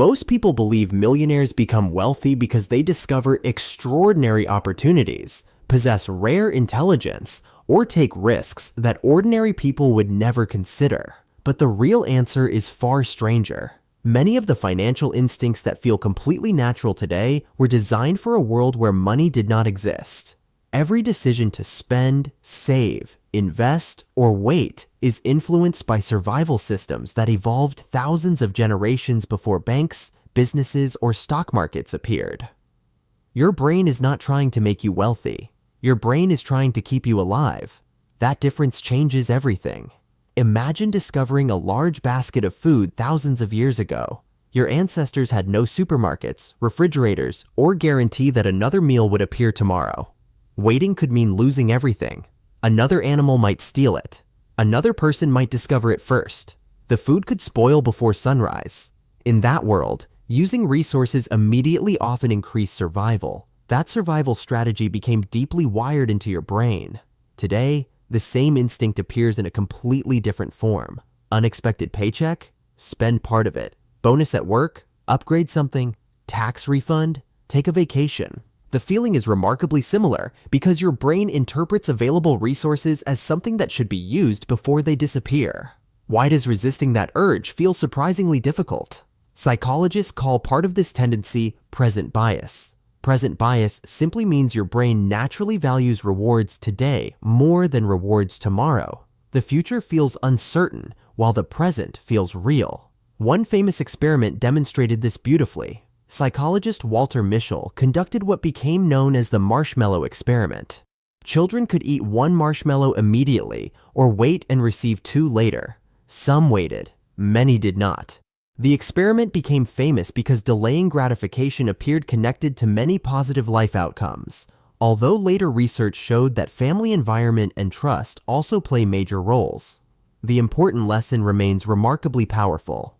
Most people believe millionaires become wealthy because they discover extraordinary opportunities, possess rare intelligence, or take risks that ordinary people would never consider. But the real answer is far stranger. Many of the financial instincts that feel completely natural today were designed for a world where money did not exist. Every decision to spend, save, invest, or wait is influenced by survival systems that evolved thousands of generations before banks, businesses, or stock markets appeared. Your brain is not trying to make you wealthy. Your brain is trying to keep you alive. That difference changes everything. Imagine discovering a large basket of food thousands of years ago. Your ancestors had no supermarkets, refrigerators, or guarantee that another meal would appear tomorrow. Waiting could mean losing everything. Another animal might steal it. Another person might discover it first. The food could spoil before sunrise. In that world, using resources immediately often increased survival. That survival strategy became deeply wired into your brain. Today, the same instinct appears in a completely different form. Unexpected paycheck? Spend part of it. Bonus at work? Upgrade something? Tax refund? Take a vacation. The feeling is remarkably similar because your brain interprets available resources as something that should be used before they disappear. Why does resisting that urge feel surprisingly difficult? Psychologists call part of this tendency present bias. Present bias simply means your brain naturally values rewards today more than rewards tomorrow. The future feels uncertain while the present feels real. One famous experiment demonstrated this beautifully. Psychologist Walter Mischel conducted what became known as the marshmallow experiment. Children could eat one marshmallow immediately or wait and receive two later. Some waited, many did not. The experiment became famous because delaying gratification appeared connected to many positive life outcomes, although later research showed that family environment and trust also play major roles. The important lesson remains remarkably powerful.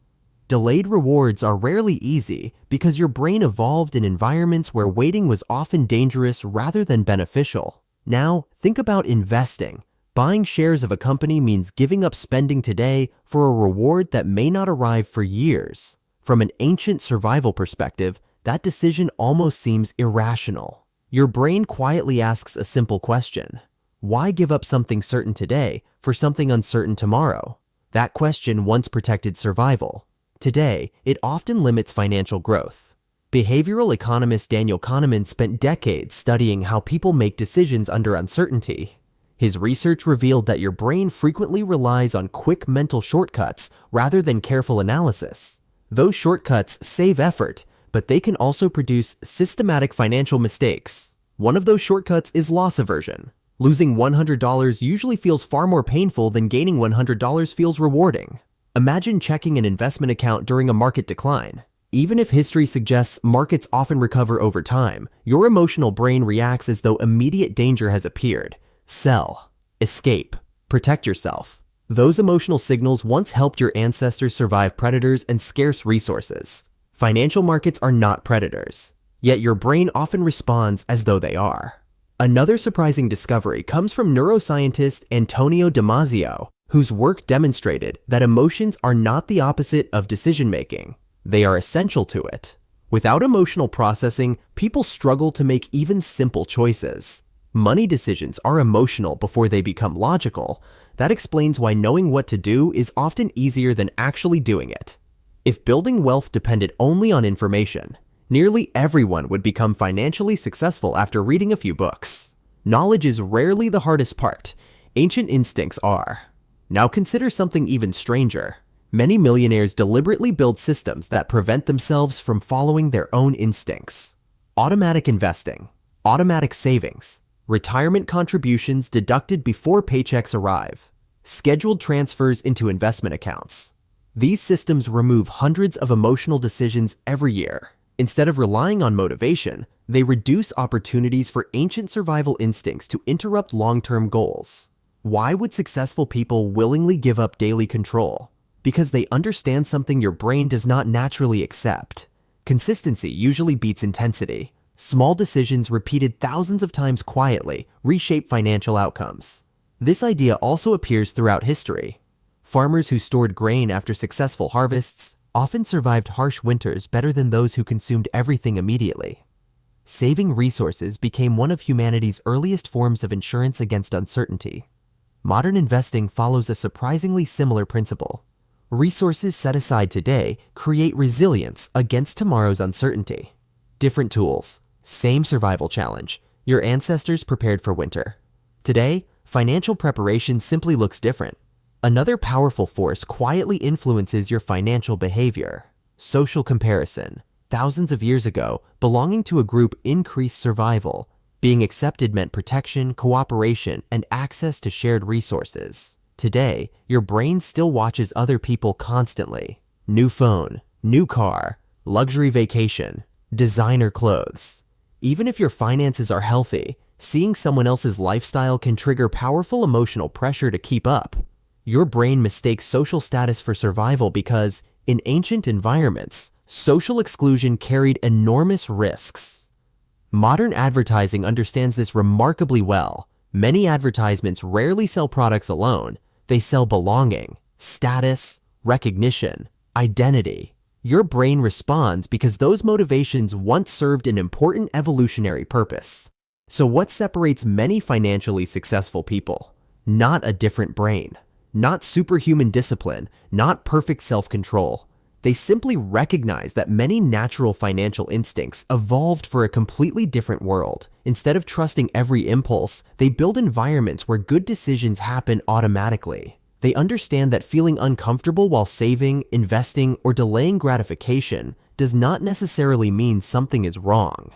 Delayed rewards are rarely easy because your brain evolved in environments where waiting was often dangerous rather than beneficial. Now, think about investing. Buying shares of a company means giving up spending today for a reward that may not arrive for years. From an ancient survival perspective, that decision almost seems irrational. Your brain quietly asks a simple question: why give up something certain today for something uncertain tomorrow? That question once protected survival. Today, it often limits financial growth. Behavioral economist Daniel Kahneman spent decades studying how people make decisions under uncertainty. His research revealed that your brain frequently relies on quick mental shortcuts rather than careful analysis. Those shortcuts save effort, but they can also produce systematic financial mistakes. One of those shortcuts is loss aversion. Losing $100 usually feels far more painful than gaining $100 feels rewarding. Imagine checking an investment account during a market decline. Even if history suggests markets often recover over time, your emotional brain reacts as though immediate danger has appeared. Sell, escape, protect yourself. Those emotional signals once helped your ancestors survive predators and scarce resources. Financial markets are not predators, yet your brain often responds as though they are. Another surprising discovery comes from neuroscientist Antonio Damasio, whose work demonstrated that emotions are not the opposite of decision-making. They are essential to it. Without emotional processing, people struggle to make even simple choices. Money decisions are emotional before they become logical. That explains why knowing what to do is often easier than actually doing it. If building wealth depended only on information, nearly everyone would become financially successful after reading a few books. Knowledge is rarely the hardest part. Ancient instincts are. Now consider something even stranger. Many millionaires deliberately build systems that prevent themselves from following their own instincts. Automatic investing, automatic savings, retirement contributions deducted before paychecks arrive, scheduled transfers into investment accounts. These systems remove hundreds of emotional decisions every year. Instead of relying on motivation, they reduce opportunities for ancient survival instincts to interrupt long-term goals. Why would successful people willingly give up daily control? Because they understand something your brain does not naturally accept. Consistency usually beats intensity. Small decisions repeated thousands of times quietly reshape financial outcomes. This idea also appears throughout history. Farmers who stored grain after successful harvests, often survived harsh winters better than those who consumed everything immediately. Saving resources became one of humanity's earliest forms of insurance against uncertainty. Modern investing follows a surprisingly similar principle. Resources set aside today create resilience against tomorrow's uncertainty. Different tools, same survival challenge. Your ancestors prepared for winter. Today, financial preparation simply looks different. Another powerful force quietly influences your financial behavior: social comparison. Thousands of years ago, belonging to a group increased survival. Being accepted meant protection, cooperation, and access to shared resources. Today, your brain still watches other people constantly. New phone, new car, luxury vacation, designer clothes. Even if your finances are healthy, seeing someone else's lifestyle can trigger powerful emotional pressure to keep up. Your brain mistakes social status for survival because, in ancient environments, social exclusion carried enormous risks. Modern advertising understands this remarkably well. Many advertisements rarely sell products alone. They sell belonging, status, recognition, identity. Your brain responds because those motivations once served an important evolutionary purpose. So what separates many financially successful people? Not a different brain, not superhuman discipline, not perfect self-control. They simply recognize that many natural financial instincts evolved for a completely different world. Instead of trusting every impulse, they build environments where good decisions happen automatically. They understand that feeling uncomfortable while saving, investing, or delaying gratification does not necessarily mean something is wrong.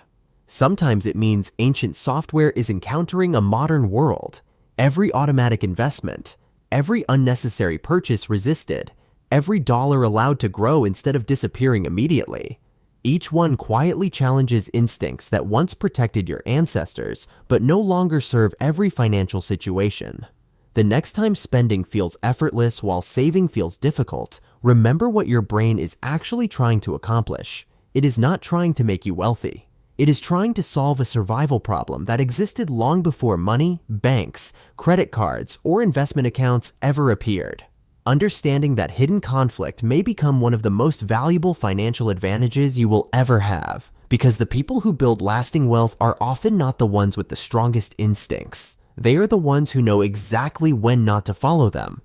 Sometimes it means ancient software is encountering a modern world. Every automatic investment, every unnecessary purchase resisted, every dollar allowed to grow instead of disappearing immediately. Each one quietly challenges instincts that once protected your ancestors but no longer serve every financial situation. The next time spending feels effortless while saving feels difficult, remember what your brain is actually trying to accomplish. It is not trying to make you wealthy. It is trying to solve a survival problem that existed long before money, banks, credit cards, or investment accounts ever appeared. Understanding that hidden conflict may become one of the most valuable financial advantages you will ever have, because the people who build lasting wealth are often not the ones with the strongest instincts. They are the ones who know exactly when not to follow them